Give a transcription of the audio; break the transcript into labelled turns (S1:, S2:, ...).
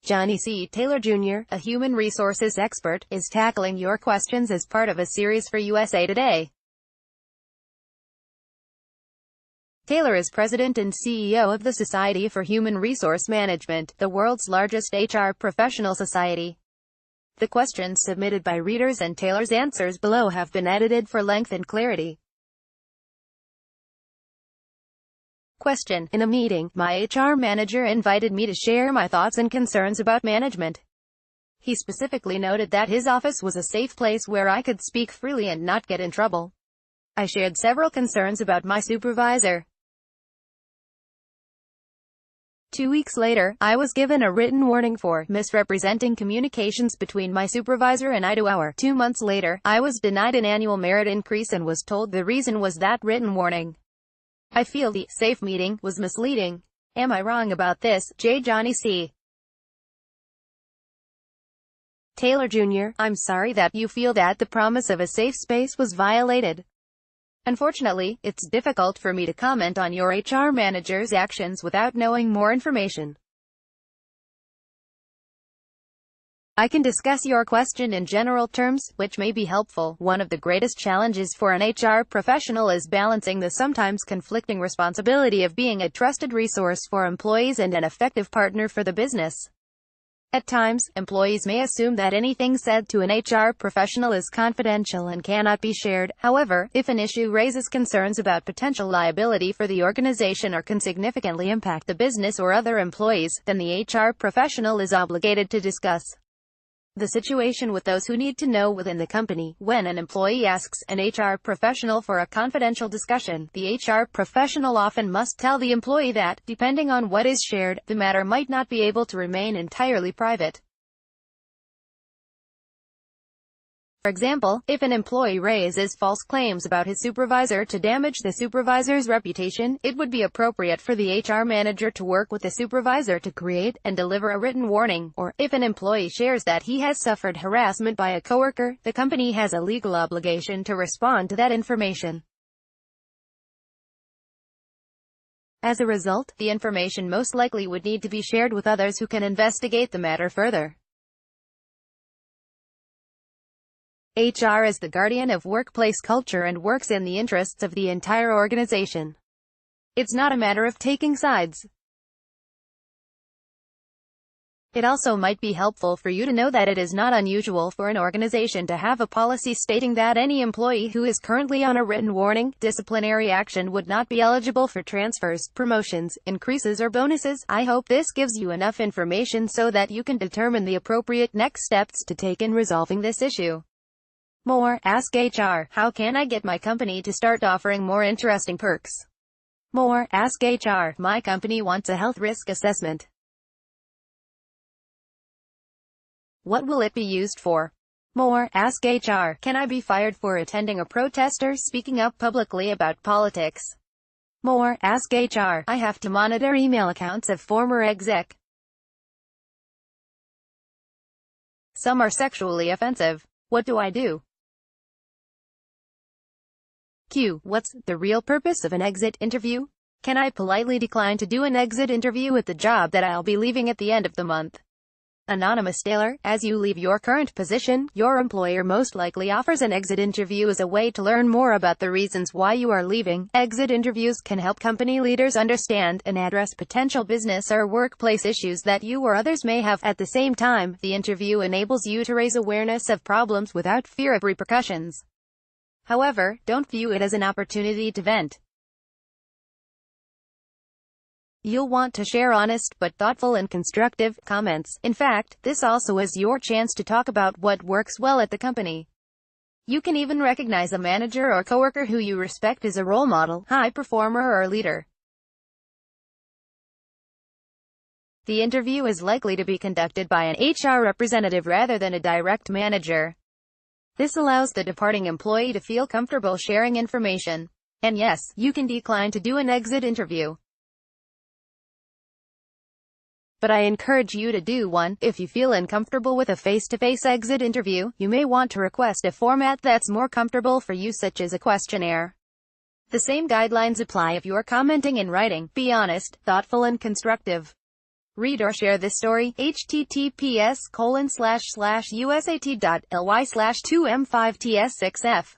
S1: Johnny C. Taylor Jr., a human resources expert, is tackling your questions as part of a series for USA Today. Taylor is president and CEO of the Society for Human Resource Management, the world's largest HR professional society. The questions submitted by readers and Taylor's answers below have been edited for length and clarity. Question. In a meeting, my HR manager invited me to share my thoughts and concerns about management. He specifically noted that his office was a safe place where I could speak freely and not get in trouble. I shared several concerns about my supervisor. 2 weeks later, I was given a written warning for misrepresenting communications between my supervisor and I. 2 months later, I was denied an annual merit increase and was told the reason was that written warning. I feel the safe meeting was misleading. Am I wrong about this? Johnny C. Taylor Jr., I'm sorry that you feel that the promise of a safe space was violated. Unfortunately, it's difficult for me to comment on your HR manager's actions without knowing more information. I can discuss your question in general terms, which may be helpful. One of the greatest challenges for an HR professional is balancing the sometimes conflicting responsibility of being a trusted resource for employees and an effective partner for the business. At times, employees may assume that anything said to an HR professional is confidential and cannot be shared. However, if an issue raises concerns about potential liability for the organization or can significantly impact the business or other employees, then the HR professional is obligated to discuss the situation with those who need to know within the company. When an employee asks an HR professional for a confidential discussion, the HR professional often must tell the employee that, depending on what is shared, the matter might not be able to remain entirely private. For example, if an employee raises false claims about his supervisor to damage the supervisor's reputation, it would be appropriate for the HR manager to work with the supervisor to create and deliver a written warning. Or, if an employee shares that he has suffered harassment by a coworker, the company has a legal obligation to respond to that information. As a result, the information most likely would need to be shared with others who can investigate the matter further. HR is the guardian of workplace culture and works in the interests of the entire organization. It's not a matter of taking sides. It also might be helpful for you to know that it is not unusual for an organization to have a policy stating that any employee who is currently on a written warning, disciplinary action would not be eligible for transfers, promotions, increases or bonuses. I hope this gives you enough information so that you can determine the appropriate next steps to take in resolving this issue. More. Ask HR. How can I get my company to start offering more interesting perks? More. Ask HR. My company wants a health risk assessment. What will it be used for? More. Ask HR. Can I be fired for attending a protest or speaking up publicly about politics? More. Ask HR. I have to monitor email accounts of former exec. Some are sexually offensive. What do I do? Q. What's the real purpose of an exit interview? Can I politely decline to do an exit interview at the job that I'll be leaving at the end of the month? Anonymous. Taylor, as you leave your current position, your employer most likely offers an exit interview as a way to learn more about the reasons why you are leaving. Exit interviews can help company leaders understand and address potential business or workplace issues that you or others may have. At the same time, the interview enables you to raise awareness of problems without fear of repercussions. However, don't view it as an opportunity to vent. You'll want to share honest but thoughtful and constructive comments. In fact, this also is your chance to talk about what works well at the company. You can even recognize a manager or coworker who you respect as a role model, high performer or leader. The interview is likely to be conducted by an HR representative rather than a direct manager. This allows the departing employee to feel comfortable sharing information. And yes, you can decline to do an exit interview. But I encourage you to do one. If you feel uncomfortable with a face-to-face exit interview, you may want to request a format that's more comfortable for you, such as a questionnaire. The same guidelines apply if you're commenting in writing. Be honest, thoughtful and constructive. Read or share this story. https://usat.ly/2m5ts6f